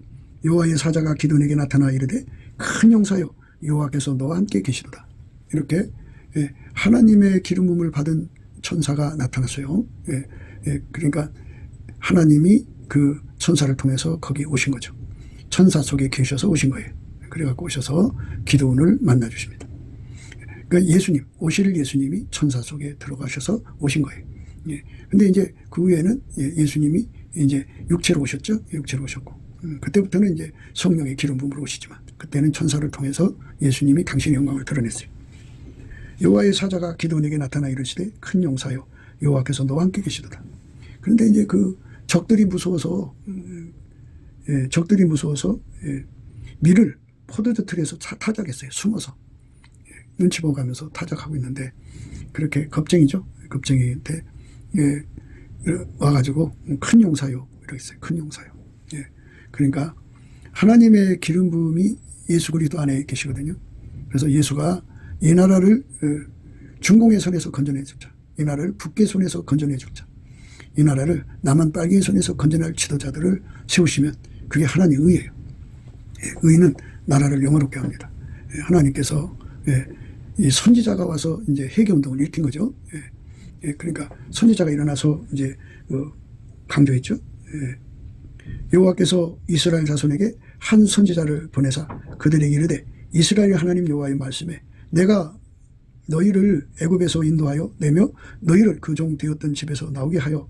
여호와의 사자가 기드온에게 나타나 이르되 큰 용사여 여호와께서 너와 함께 계시도다. 이렇게 하나님의 기름 부음을 받은 천사가 나타났어요. 그러니까 하나님이 그 천사를 통해서 거기 오신 거죠. 천사 속에 계셔서 오신 거예요. 그래갖고 오셔서 기드온을 만나 주십니다. 그러니까 예수님, 오실 예수님이 천사 속에 들어가셔서 오신 거예요. 근데 이제 그 후에는 예수님이 이제 육체로 오셨죠. 육체로 오셨고, 그때부터는 이제 성령의 기름 부음으로 오시지만, 그때는 천사를 통해서 예수님이 당신의 영광을 드러냈어요. 여호와의 사자가 기드온에게 나타나 이르시되 큰 용사여 여호와께서 너와 함께 계시도다. 그런데 이제 그 적들이 무서워서 밀을 포도주 틀에서 타작했어요. 숨어서 눈치 보고 가면서 타작하고 있는데 그렇게 겁쟁이죠. 겁쟁이한테 와가지고 큰 용사요 이렇게 했어요. 큰 용사요. 그러니까 하나님의 기름 부음이 예수 그리스도 안에 계시거든요. 그래서 예수가 이 나라를 중공의 손에서 건져내 줬죠. 이 나라를 북의 손에서 건져내 줬죠. 이 나라를 남한 빨갱이 손에서 건져낼 지도자들을 세우시면 그게 하나님의 의예요. 의는 나라를 영화롭게 합니다. 하나님께서 이 선지자가 와서 이제 회개운동을 일으킨 거죠. 그러니까 선지자가 일어나서 이제 강조했죠. 여호와께서 이스라엘 자손에게 한 선지자를 보내사 그들에게 이르되 이스라엘 하나님 여호와의 말씀에 내가 너희를 애굽에서 인도하여 내며 너희를 그 종 되었던 집에서 나오게 하여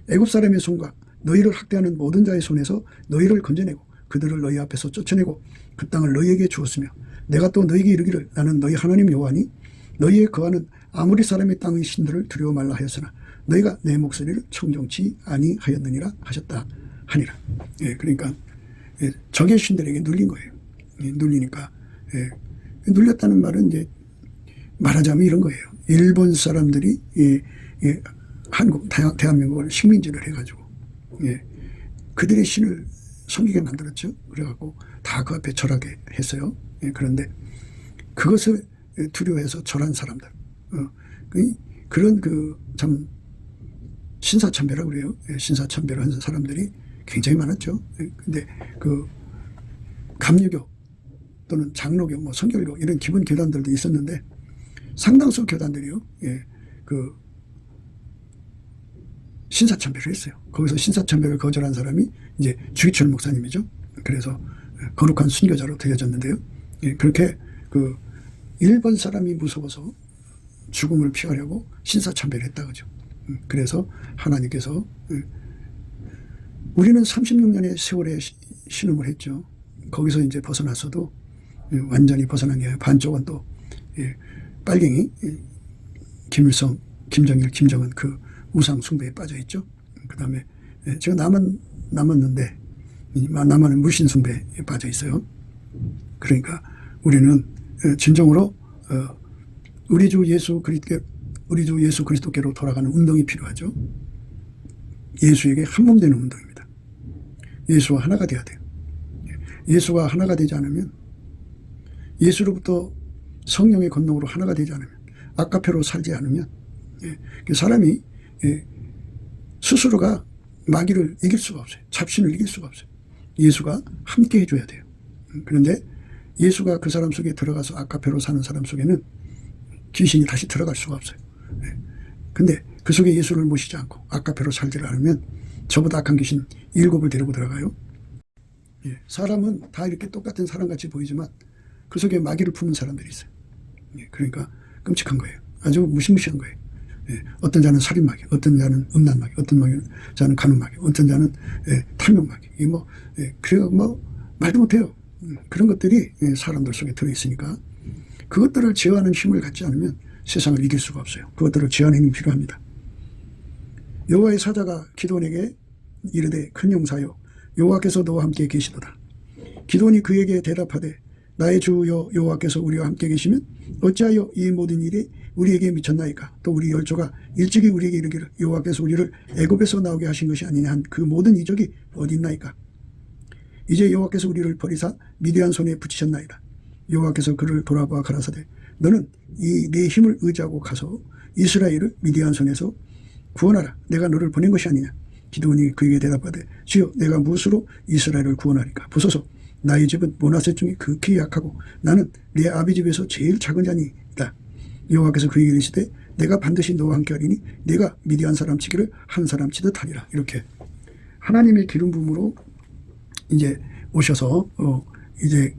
애굽 사람의 손과 너희를 학대하는 모든 자의 손에서 너희를 건져내고 그들을 너희 앞에서 쫓아내고 그 땅을 너희에게 주었으며 내가 또 너희에게 이르기를 나는 너희 하나님 여호와니 너희의 거하는 아무리 사람의 땅의 신들을 두려워 말라 하였으나 너희가 내 목소리를 청종치 아니하였느니라 하셨다 하니라. 그러니까 적의 신들에게 눌린 거예요. 눌리니까 눌렸다는 말은 이제 말하자면 이런 거예요. 일본 사람들이 대한민국을 식민지를 해가지고 그들의 신을 섬기게 만들었죠. 그래갖고 다 그 앞에 절하게 했어요. 그런데 그것을 두려워해서 절한 사람들, 그런 참 신사참배라고 그래요. 신사참배를 하는 사람들이 굉장히 많았죠. 근데 그 감리교 또는 장로교, 뭐 성결교 이런 기본 교단들도 있었는데 상당수 교단들이요, 그 신사참배를 했어요. 거기서 신사참배를 거절한 사람이 이제 주기철 목사님이죠. 그래서 거룩한 순교자로 되어졌는데요. 그렇게 그 일본 사람이 무서워서 죽음을 피하려고 신사참배를 했다 그죠. 그래서 하나님께서 우리는 36년의 세월에 신음을 했죠. 거기서 이제 벗어났어도 완전히 벗어난 게 아니라 반쪽은 또 빨갱이 김일성, 김정일, 김정은 그 우상 숭배에 빠져 있죠. 그 다음에 제가 남았는데 남한은 물신 숭배에 빠져 있어요. 그러니까 우리는 진정으로 우리 주 예수 그리스도께로 돌아가는 운동이 필요하죠. 예수에게 한 몸 되는 운동입니다. 예수와 하나가 돼야 돼요. 예수가 하나가 되지 않으면, 예수로부터 성령의 권능으로 하나가 되지 않으면, 아까페로 살지 않으면 사람이 스스로가 마귀를 이길 수가 없어요. 잡신을 이길 수가 없어요. 예수가 함께 해줘야 돼요. 그런데 예수가 그 사람 속에 들어가서 아까페로 사는 사람 속에는 귀신이 다시 들어갈 수가 없어요. 근데 그 속에 예수를 모시지 않고 아까페로 살지를 않으면 저보다 악한 귀신 7을 데리고 들어가요. 사람은 다 이렇게 똑같은 사람같이 보이지만 그 속에 마귀를 품은 사람들이 있어요. 그러니까 끔찍한 거예요. 아주 무시무시한 거예요. 어떤 자는 살인마귀, 어떤 자는 음란마귀, 어떤 자는 간음마귀, 어떤 자는 탐욕마귀. 그래요, 말도 못해요. 그런 것들이 사람들 속에 들어있으니까 그것들을 제어하는 힘을 갖지 않으면 세상을 이길 수가 없어요. 그것들을 제어하는 힘이 필요합니다. 여호와의 사자가 기드온에게 이르되 큰 용사여 여호와께서 너와 함께 계시도다. 기드온이 그에게 대답하되 나의 주 여호와께서 우리와 함께 계시면 어찌하여 이 모든 일이 우리에게 미쳤나이까. 또 우리 열조가 일찍이 우리에게 이르기를 여호와께서 우리를 애굽에서 나오게 하신 것이 아니냐 한 그 모든 이적이 어디 있나이까. 이제 여호와께서 우리를 버리사 미디안 손에 붙이셨나이다. 여호와께서 그를 돌아보아 가라사대 너는 이 내 힘을 의지하고 가서 이스라엘을 미디안 손에서 구원하라. 내가 너를 보낸 것이 아니냐. 기드온이 그에게 대답하되 주여 내가 무엇으로 이스라엘을 구원하리까. 보소서 나의 집은 므낫세 중에 극히 약하고 나는 내 아비 집에서 제일 작은 자니이다. 여호와께서 그에게 이르시되 내가 반드시 너와 함께하리니 내가 미디안 사람 치기를 한 사람 치듯 하리라. 이렇게 하나님의 기름 부음으로 이제 오셔서 이제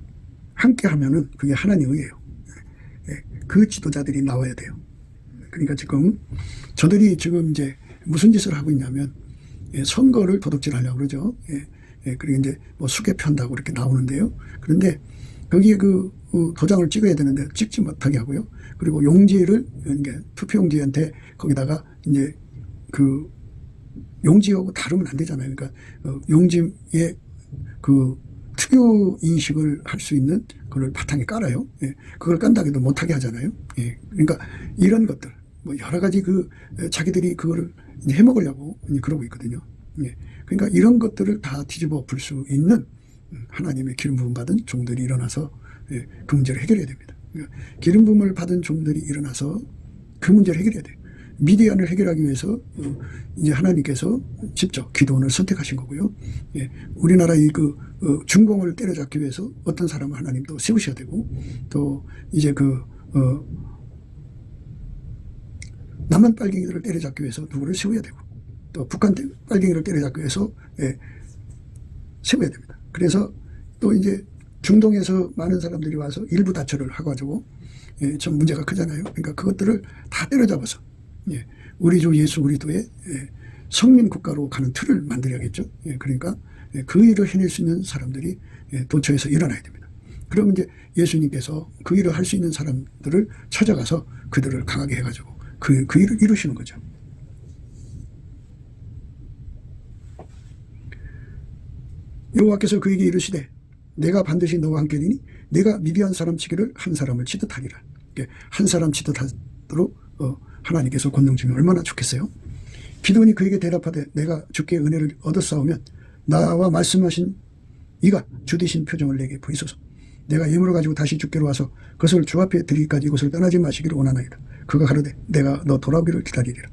함께 하면은 그게 하나님의 의예요. 그 지도자들이 나와야 돼요. 그러니까 지금 저들이 지금 이제 무슨 짓을 하고 있냐면 선거를 도둑질하려고 그러죠. 그리고 이제 뭐 수개 편다고 이렇게 나오는데요. 그런데 거기에 그 도장을 찍어야 되는데 찍지 못하게 하고요. 그리고 용지를 투표용지한테 거기다가 이제 그 용지하고 다르면 안 되잖아요. 그러니까 용지에 그 특유 인식을 할 수 있는 그걸 바탕에 깔아요. 그걸 깐다고 해도 못하게 하잖아요. 그러니까 이런 것들 뭐 여러 가지 그 자기들이 그거를 해먹으려고 그러고 있거든요. 그러니까 이런 것들을 다 뒤집어 풀 수 있는 하나님의 기름 부음 받은 종들이 일어나서 그 문제를 해결해야 됩니다. 그러니까 기름 부음을 받은 종들이 일어나서 그 문제를 해결해야 돼요. 미디안을 해결하기 위해서 이제 하나님께서 직접 기드온을 선택하신 거고요. 우리나라의 그 중공을 때려잡기 위해서 어떤 사람을 하나님도 세우셔야 되고 또 이제 그 남한 빨갱이들을 때려잡기 위해서 누구를 세워야 되고 또 북한 빨갱이를 때려잡기 위해서 세워야 됩니다. 그래서 또 이제 중동에서 많은 사람들이 와서 일부 다처를 하가지고 좀 문제가 크잖아요. 그러니까 그것들을 다 때려잡아서 우리 주 예수 그리스도의 성민 국가로 가는 틀을 만들어야겠죠. 그러니까 그 일을 해낼 수 있는 사람들이 도처에서 일어나야 됩니다. 그러면 이제 예수님께서 그 일을 할 수 있는 사람들을 찾아가서 그들을 강하게 해가지고 그 일을 이루시는 거죠. 여호와께서 그에게 이르시되 내가 반드시 너와 함께리니 내가 미디안 사람 치기를 한 사람을 치듯 하리라. 한 사람 치듯 하도록 하나님께서 권능 주면 얼마나 좋겠어요. 기드온이 그에게 대답하되 내가 주께 은혜를 얻었사오면 나와 말씀하신 이가 주되신 표정을 내게 보이소서. 내가 예물을 가지고 다시 주께로 와서 그것을 주 앞에 드리기까지 이곳을 떠나지 마시기를 원하나이다. 그가 가로되 내가 너 돌아오기를 기다리리라.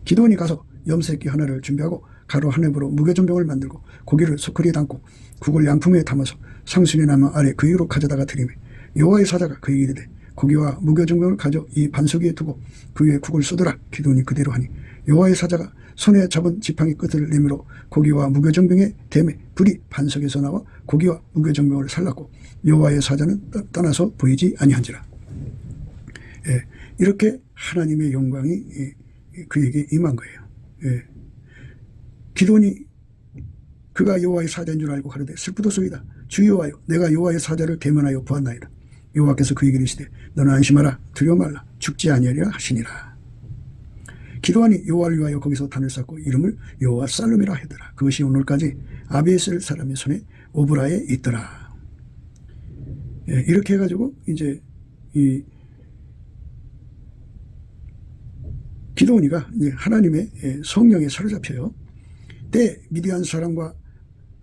기드온이 가서 염새끼 하나를 준비하고 가루 한 앱으로 무교전병을 만들고 고기를 소쿠리에 담고 국을 양품에 담아서 상순의 나무 아래 그 위로 가져다가 드리매 여호와의 사자가 그에게 이르되 고기와 무교전병을 가져 이 반석 위에 두고 그 위에 국을 쏟으라. 기드온이 그대로 하니 여호와의 사자가 손에 잡은 지팡이 끝을 내밀어 고기와 무교전병의 댐에 불이 반석에서 나와 고기와 무교전병을 살랐고 여호와의 사자는 떠나서 보이지 아니한지라. 이렇게 하나님의 영광이 그에게 임한 거예요. 기드온이 그가 여호와의 사자인 줄 알고 가로되 슬프도소이다. 주 여호와여 내가 여호와의 사자를 대면하여 보았나이다. 여호와께서 그에게 이르시되 너는 안심하라 두려워 말라 죽지 아니하리라 하시니라. 기드온이 여호와를 위하여 거기서 단을 쌓고 이름을 여호와 살룸이라 하더라. 그것이 오늘까지 아비에셀 사람의 손에 오브라에 있더라. 이렇게 해가지고 이제 이 기드온이가 하나님의 성령에 사로잡혀요. 때 미디안 사람과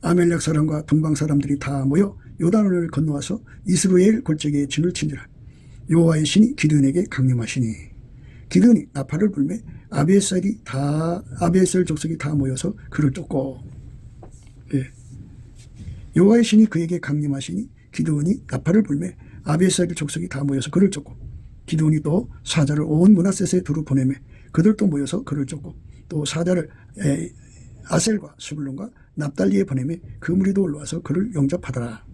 아멜렉 사람과 동방 사람들이 다 모여 요단을 건너와서 이스라엘 골짜기에 진을 친지라. 여호와의 신이 기드온에게 강림하시니 기드온이 나팔을 불매 아비에셀 족속이 다 모여서 그를 쫓고 여호와의 신이 그에게 강림하시니 기드온이 나팔을 불매 아비에셀 족속이 다 모여서 그를 쫓고 기드온이 또 사자를 온 므낫셋에 두루 보내매 그들도 모여서 그를 쫓고 또 사자를 아셀과 스불론과 납달리에 보내매 그 무리도 올라와서 그를 영접하더라.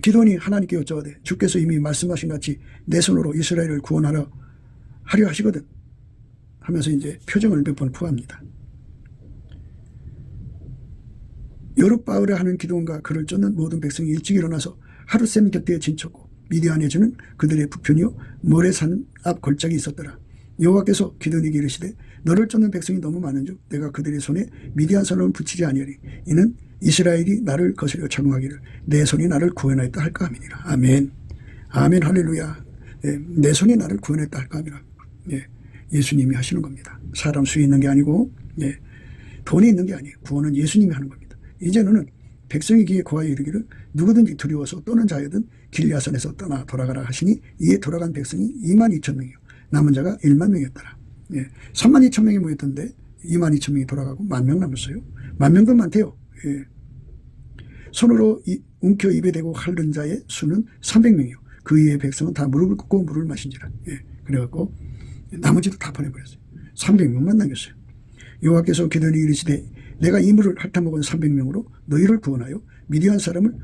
기드온이 하나님께 여쭤오되 주께서 이미 말씀하신 같이 내 손으로 이스라엘을 구원하려 하시거든 하면서 이제 표정을 몇 번 구합니다. 여룻바을에 하는 기드온과 그를 쫓는 모든 백성이 일찍 일어나서 하룻샘 곁에 진쳤고 미디안에 주는 그들의 북편이요 모레산 앞 골짜기 있었더라. 여호와께서 기드온에게 이르시되 너를 쫓는 백성이 너무 많은즉 내가 그들의 손에 미디안 사람을 붙이지 아니하리. 이는 이스라엘이 나를 거스려 적응하기를 내 손이 나를 구원하였다 할까 함이니라. 아멘. 아멘 할렐루야. 내 손이 나를 구원했다 할까 함이라. 예수님이 하시는 겁니다. 사람 수에 있는 게 아니고 돈이 있는 게 아니에요. 구원은 예수님이 하는 겁니다. 이제 너는 백성의 귀에 고하여 이르기를 누구든지 두려워서 떠는 자여든 길야선에서 떠나 돌아가라 하시니 이에 돌아간 백성이 22,000명이요 남은 자가 10,000명이었더라. 32,000명이 모였던데 22,000명이 돌아가고 10,000명 남았어요. 10,000명도 많대요. 손으로 움켜 입에 대고 핥는 자의 수는 300명이요 그 이외의 백성은 다 무릎을 꿇고 물을 마신지라. 그래갖고 나머지도 다 보내버렸어요. 300명만 남겼어요. 여호와께서 기드온에게 이르시되 내가 이 물을 핥아먹은 300명으로 너희를 구원하여 미디안 사람을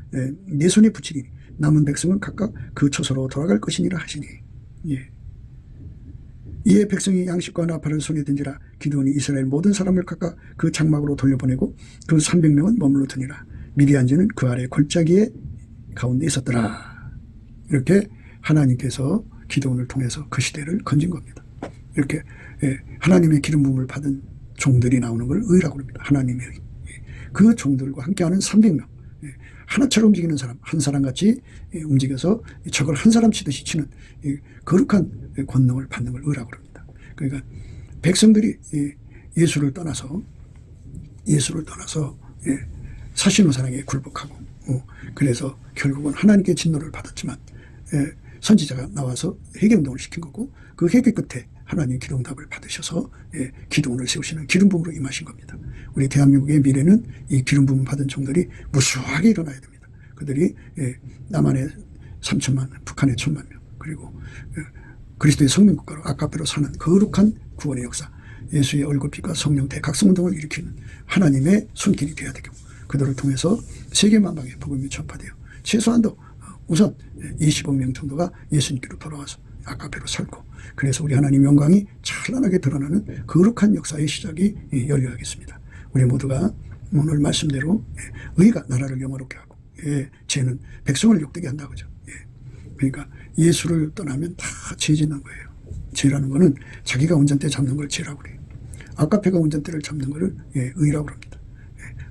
내 손에 붙이리니 남은 백성은 각각 그 처소로 돌아갈 것이니라 하시니. 이에 백성이 양식과 나팔을 손에 든지라 기드온이 이스라엘 모든 사람을 각각 그 장막으로 돌려보내고 그 300명은 머물러 드니라. 미디안지는 그 아래 골짜기에 가운데 있었더라. 이렇게 하나님께서 기드온을 통해서 그 시대를 건진 겁니다. 이렇게 하나님의 기름 부음을 받은 종들이 나오는 걸 의라고 합니다. 하나님의 의. 그 종들과 함께하는 300명. 하나처럼 움직이는 사람, 한 사람같이 움직여서 적을 한 사람 치듯이 치는 거룩한 권능을 받는 걸 의라고 합니다. 그러니까 백성들이 예수를 떠나서 사신우산에게 굴복하고 그래서 결국은 하나님께 진노를 받았지만 선지자가 나와서 회개운동을 시킨 거고 그 회개 끝에 하나님 기름답을 받으셔서 기드온을 세우시는 기름 부음으로 임하신 겁니다. 우리 대한민국의 미래는 이 기름 부음 받은 종들이 무수하게 일어나야 됩니다. 그들이 남한의 3천만, 북한의 1,000만 명, 그리고 그리스도의 성민국가로 아카페로 사는 거룩한 구원의 역사, 예수의 얼굴빛과 성령 대각성운동을 일으키는 하나님의 손길이 되어야 되고 그들을 통해서 세계 만방에 복음이 전파되어 최소한도 우선 20억 명 정도가 예수님께로 돌아와서 아카페로 살고 그래서 우리 하나님 영광이 찬란하게 드러나는 거룩한 역사의 시작이 열려야겠습니다. 우리 모두가 오늘 말씀대로 의가 나라를 영화롭게 하고 죄는 백성을 욕되게 한다고 하죠. 그러니까 예수를 떠나면 다 죄 짓는 거예요. 죄라는 거는 자기가 운전대 잡는 걸 죄라고 그래요. 아카페가 운전대를 잡는 거를 의라고 합니다.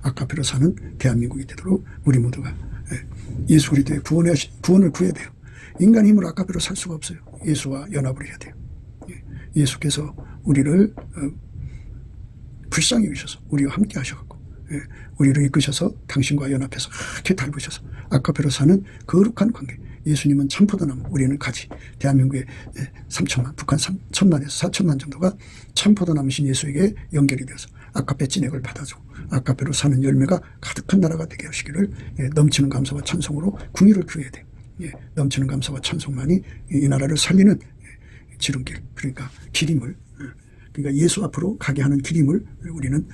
아카페로 사는 대한민국이 되도록 우리 모두가 예수 그리스도의 구원을 구해야 돼요. 인간 힘으로 아카페로 살 수가 없어요. 예수와 연합을 해야 돼요. 예수께서 우리를 불쌍히 여기셔서 우리와 함께 하셔갖고 우리를 이끄셔서 당신과 연합해서 이렇게 닮으셔서 아카페로 사는 거룩한 관계. 예수님은 참포도나무, 우리는 가지. 대한민국의 3천만, 북한 3천만에서 4천만 정도가 참포도나무신 예수에게 연결이 되어서 아카페 진액을 받아주고 아카페로 사는 열매가 가득한 나라가 되게 하시기를 넘치는 감사와 찬송으로 궁유를 구해야 돼요. 넘치는 감사와 찬송만이 이 나라를 살리는 지름길, 그러니까 길임을, 그러니까 예수 앞으로 가게 하는 길임을 우리는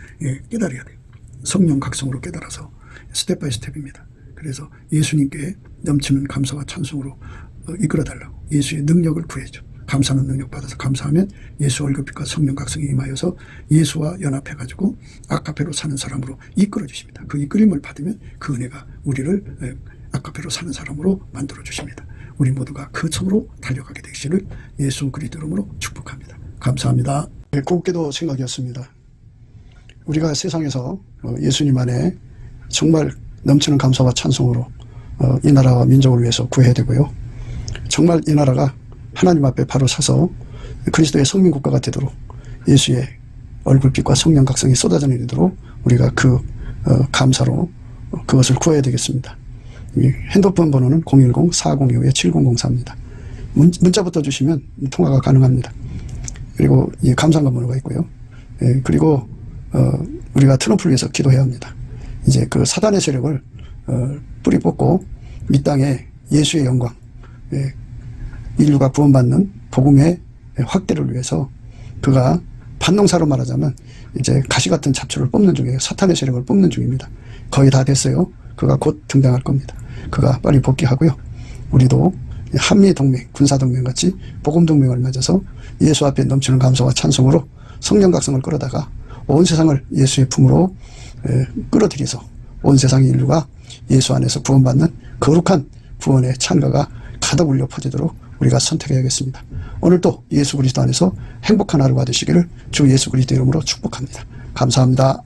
깨달아야 돼요. 성령 각성으로 깨달아서 스텝 바이 스텝입니다. 그래서 예수님께 넘치는 감사와 찬송으로 이끌어달라고 예수의 능력을 구해줘. 감사하는 능력 받아서 감사하면 예수 얼굴빛과 성령 각성이 임하여서 예수와 연합해가지고 아카페로 사는 사람으로 이끌어 주십니다. 그 이끌림을 받으면 그 은혜가 우리를 아카페로 사는 사람으로 만들어 주십니다. 우리 모두가 그 섬으로 달려가게 되시를 예수 그리스도 이름으로 축복합니다. 감사합니다. 곱게도 생각이었습니다. 우리가 세상에서 예수님 안에 정말 넘치는 감사와 찬송으로 이 나라와 민족을 위해서 구해야 되고요. 정말 이 나라가 하나님 앞에 바로 서서 그리스도의 성민국가가 되도록 예수의 얼굴빛과 성령 각성이 쏟아져 내리도록 우리가 그 감사로 그것을 구해야 되겠습니다. 핸드폰 번호는 010-4025-7004입니다. 문자부터 주시면 통화가 가능합니다. 그리고 이 감사한 번호가 있고요. 그리고 우리가 트럼프를 위해서 기도해야 합니다. 이제 그 사단의 세력을 뿌리 뽑고 이 땅에 예수의 영광, 인류가 구원받는 복음의 확대를 위해서 그가 반농사로 말하자면 이제 가시 같은 잡초를 뽑는 중이에요. 사탄의 세력을 뽑는 중입니다. 거의 다 됐어요. 그가 곧 등장할 겁니다. 그가 빨리 복귀하고요. 우리도 한미동맹, 군사동맹 같이 복음동맹을 맺어서 예수 앞에 넘치는 감사와 찬송으로 성령 각성을 끌어다가 온 세상을 예수의 품으로 끌어들여서 온 세상의 인류가 예수 안에서 구원받는 거룩한 구원의 찬가가 가득 울려 퍼지도록 우리가 선택해야겠습니다. 오늘도 예수 그리스도 안에서 행복한 하루가 되시기를 주 예수 그리스도 이름으로 축복합니다. 감사합니다.